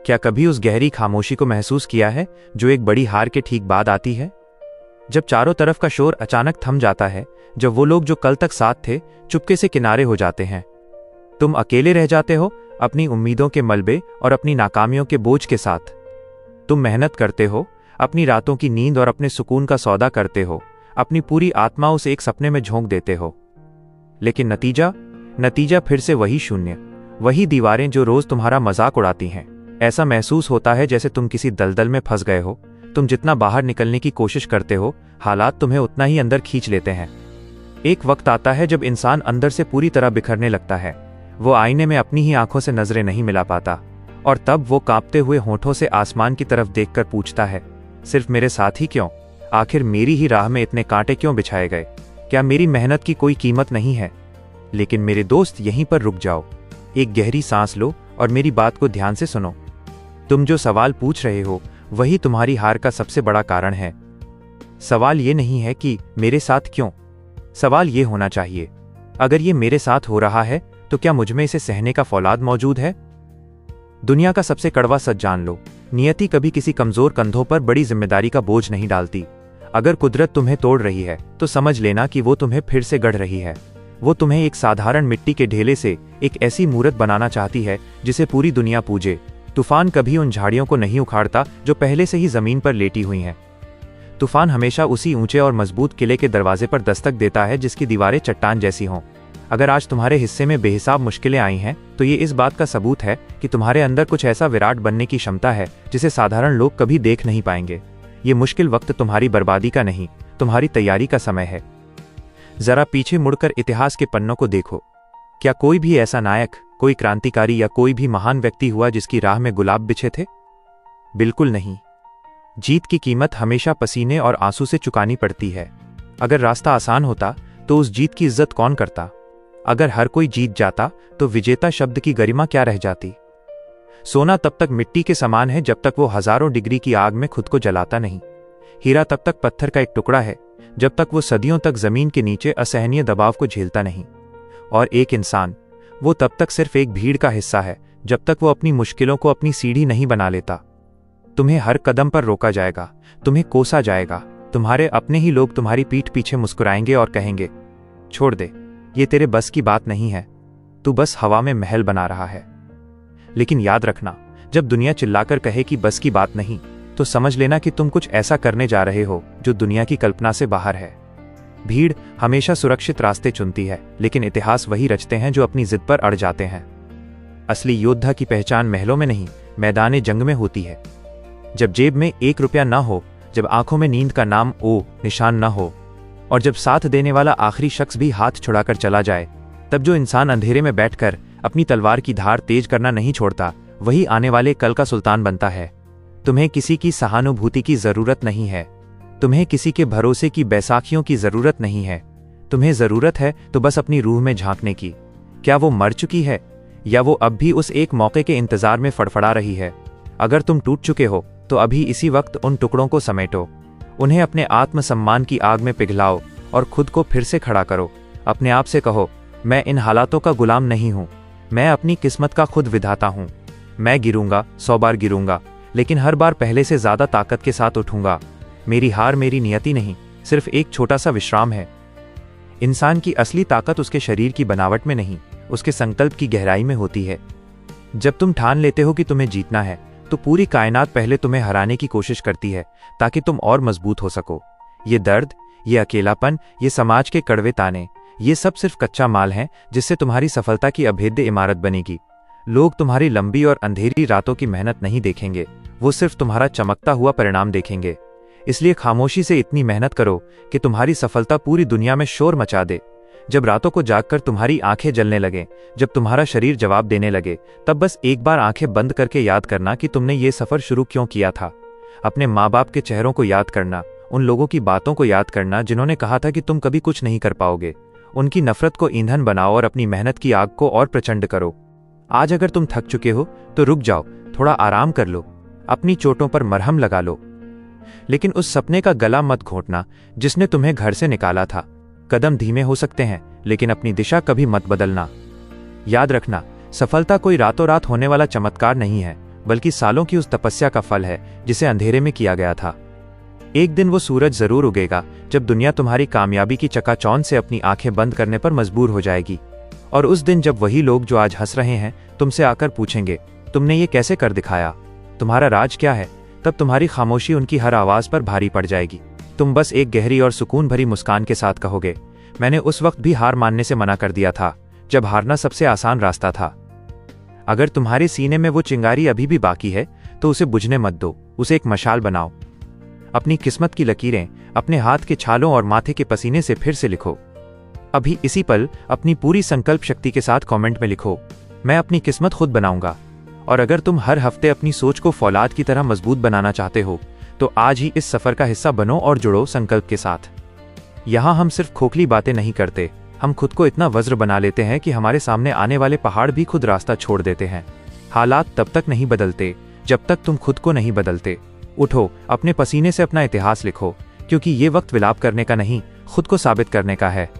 क्या कभी उस गहरी खामोशी को महसूस किया है जो एक बड़ी हार के ठीक बाद आती है? जब चारों तरफ का शोर अचानक थम जाता है, जब वो लोग जो कल तक साथ थे चुपके से किनारे हो जाते हैं। तुम अकेले रह जाते हो, अपनी उम्मीदों के मलबे और अपनी नाकामियों के बोझ के साथ। तुम मेहनत करते हो, अपनी रातों की नींद और अपने सुकून का सौदा करते हो, अपनी पूरी आत्मा उस एक सपने में झोंक देते हो। लेकिन नतीजा फिर से वही शून्य, वही दीवारें जो रोज तुम्हारा मजाक उड़ाती हैं। ऐसा महसूस होता है जैसे तुम किसी दलदल में फंस गए हो। तुम जितना बाहर निकलने की कोशिश करते हो, हालात तुम्हें उतना ही अंदर खींच लेते हैं। एक वक्त आता है जब इंसान अंदर से पूरी तरह बिखरने लगता है। वो आईने में अपनी ही आंखों से नजरें नहीं मिला पाता, और तब वो कांपते हुए होठों से आसमान की तरफ देखकर पूछता है, सिर्फ मेरे साथ ही क्यों? आखिर मेरी ही राह में इतने कांटे क्यों बिछाए गए? क्या मेरी मेहनत की कोई कीमत नहीं है? लेकिन मेरे दोस्त, यहीं पर रुक जाओ, एक गहरी सांस लो और मेरी बात को ध्यान से सुनो। तुम जो सवाल पूछ रहे हो वही तुम्हारी हार का सबसे बड़ा कारण है। सवाल ये नहीं है कि मेरे साथ क्यों, सवाल ये होना चाहिए, अगर ये मेरे साथ हो रहा है तो क्या मुझमें इसे सहने का फौलाद मौजूद है? दुनिया का सबसे कड़वा सच जान लो, नियति कभी किसी कमजोर कंधों पर बड़ी जिम्मेदारी का बोझ नहीं डालती। अगर कुदरत तुम्हें तोड़ रही है तो समझ लेना कि वो तुम्हें फिर से गढ़ रही है। वो तुम्हें एक साधारण मिट्टी के ढेले से एक ऐसी मूर्त बनाना चाहती है जिसे पूरी दुनिया पूजे। तूफान कभी उन झाड़ियों को नहीं उखाड़ता जो पहले से ही जमीन पर लेटी हुई हैं। तूफान हमेशा उसी ऊंचे और मजबूत किले के दरवाजे पर दस्तक देता है जिसकी दीवारें चट्टान जैसी हों। अगर आज तुम्हारे हिस्से में बेहिसाब मुश्किलें आई हैं, तो ये इस बात का सबूत है कि तुम्हारे अंदर कुछ ऐसा विराट बनने की क्षमता है जिसे साधारण लोग कभी देख नहीं पाएंगे। ये मुश्किल वक्त तुम्हारी बर्बादी का नहीं, तुम्हारी तैयारी का समय है। जरा पीछे मुड़कर इतिहास के पन्नों को देखो। क्या कोई भी ऐसा नायक, कोई क्रांतिकारी या कोई भी महान व्यक्ति हुआ जिसकी राह में गुलाब बिछे थे? बिल्कुल नहीं। जीत की कीमत हमेशा पसीने और आंसू से चुकानी पड़ती है। अगर रास्ता आसान होता तो उस जीत की इज्जत कौन करता? अगर हर कोई जीत जाता तो विजेता शब्द की गरिमा क्या रह जाती? सोना तब तक मिट्टी के समान है जब तक वो हजारों डिग्री की आग में खुद को जलाता नहीं। हीरा तब तक पत्थर का एक टुकड़ा है जब तक वो सदियों तक जमीन के नीचे असहनीय दबाव को झेलता नहीं। और एक इंसान, वो तब तक सिर्फ एक भीड़ का हिस्सा है जब तक वो अपनी मुश्किलों को अपनी सीढ़ी नहीं बना लेता। तुम्हें हर कदम पर रोका जाएगा, तुम्हें कोसा जाएगा, तुम्हारे अपने ही लोग तुम्हारी पीठ पीछे मुस्कुराएंगे और कहेंगे, छोड़ दे, ये तेरे बस की बात नहीं है, तू बस हवा में महल बना रहा है। लेकिन याद रखना, जब दुनिया चिल्लाकर कहे कि बस की बात नहीं, तो समझ लेना कि तुम कुछ ऐसा करने जा रहे हो जो दुनिया की कल्पना से बाहर है। भीड़ हमेशा सुरक्षित रास्ते चुनती है, लेकिन इतिहास वही रचते हैं जो अपनी जिद पर अड़ जाते हैं। असली योद्धा की पहचान महलों में नहीं, मैदान जंग में होती है। जब जेब में 1 रुपया न हो, जब आंखों में नींद का नाम निशान न हो, और जब साथ देने वाला आखिरी शख्स भी हाथ छुड़ाकर चला जाए, तब जो इंसान अंधेरे में बैठकर अपनी तलवार की धार तेज करना नहीं छोड़ता, वही आने वाले कल का सुल्तान बनता है। तुम्हें किसी की सहानुभूति की जरूरत नहीं है, तुम्हें किसी के भरोसे की बैसाखियों की जरूरत नहीं है। तुम्हें जरूरत है तो बस अपनी रूह में झांकने की। क्या वो मर चुकी है, या वो अब भी उस एक मौके के इंतजार में फड़फड़ा रही है? अगर तुम टूट चुके हो तो अभी इसी वक्त उन टुकड़ों को समेटो, उन्हें अपने आत्मसम्मान की आग में पिघलाओ और खुद को फिर से खड़ा करो। अपने आप से कहो, मैं इन हालातों का गुलाम नहीं हूं, मैं अपनी किस्मत का खुद विधाता हूं। मैं गिरूंगा, 100 बार गिरूंगा, लेकिन हर बार पहले से ज्यादा ताकत के साथ उठूंगा। मेरी हार मेरी नियति नहीं, सिर्फ एक छोटा सा विश्राम है। इंसान की असली ताकत उसके शरीर की बनावट में नहीं, उसके संकल्प की गहराई में होती है। जब तुम ठान लेते हो कि तुम्हें जीतना है, तो पूरी कायनात पहले तुम्हें हराने की कोशिश करती है ताकि तुम और मजबूत हो सको। ये दर्द, ये अकेलापन, ये समाज के कड़वे ताने, ये सब सिर्फ कच्चा माल है जिससे तुम्हारी सफलता की अभेद्य इमारत बनेगी। लोग तुम्हारी लंबी और अंधेरी रातों की मेहनत नहीं देखेंगे, वो सिर्फ तुम्हारा चमकता हुआ परिणाम देखेंगे। इसलिए खामोशी से इतनी मेहनत करो कि तुम्हारी सफलता पूरी दुनिया में शोर मचा दे। जब रातों को जागकर तुम्हारी आंखें जलने लगे, जब तुम्हारा शरीर जवाब देने लगे, तब बस एक बार आंखें बंद करके याद करना कि तुमने ये सफर शुरू क्यों किया था। अपने माँ बाप के चेहरों को याद करना, उन लोगों की बातों को याद करना जिन्होंने कहा था कि तुम कभी कुछ नहीं कर पाओगे। उनकी नफरत को ईंधन बनाओ और अपनी मेहनत की आग को और प्रचंड करो। आज अगर तुम थक चुके हो तो रुक जाओ, थोड़ा आराम कर लो, अपनी चोटों पर मरहम लगा लो। लेकिन उस सपने का गला मत घोंटना जिसने तुम्हें घर से निकाला था। कदम धीमे हो सकते हैं, लेकिन अपनी दिशा कभी मत बदलना। याद रखना, सफलता कोई रातों रात होने वाला चमत्कार नहीं है, बल्कि सालों की उस तपस्या का फल है जिसे अंधेरे में किया गया था। एक दिन वो सूरज जरूर उगेगा जब दुनिया तुम्हारी कामयाबी की चकाचौंध से अपनी आंखें बंद करने पर मजबूर हो जाएगी। और उस दिन जब वही लोग जो आज हंस रहे हैं तुमसे आकर पूछेंगे, तुमने ये कैसे कर दिखाया, तुम्हारा राज क्या है, तब तुम्हारी खामोशी उनकी हर आवाज पर भारी पड़ जाएगी। तुम बस एक गहरी और सुकून भरी मुस्कान के साथ कहोगे, मैंने उस वक्त भी हार मानने से मना कर दिया था जब हारना सबसे आसान रास्ता था। अगर तुम्हारे सीने में वो चिंगारी अभी भी बाकी है तो उसे बुझने मत दो, उसे एक मशाल बनाओ। अपनी किस्मत की लकीरें अपने हाथ के छालों और माथे के पसीने से फिर से लिखो। अभी इसी पल अपनी पूरी संकल्प शक्ति के साथ कमेंट में लिखो, मैं अपनी किस्मत खुद बनाऊंगा। और अगर तुम हर हफ्ते अपनी सोच को फौलाद की तरह मजबूत बनाना चाहते हो तो आज ही इस सफर का हिस्सा बनो और जुड़ो संकल्प के साथ। यहाँ हम सिर्फ खोखली बातें नहीं करते, हम खुद को इतना वज्र बना लेते हैं कि हमारे सामने आने वाले पहाड़ भी खुद रास्ता छोड़ देते हैं। हालात तब तक नहीं बदलते जब तक तुम खुद को नहीं बदलते। उठो, अपने पसीने से अपना इतिहास लिखो, क्योंकि ये वक्त विलाप करने का नहीं, खुद को साबित करने का है।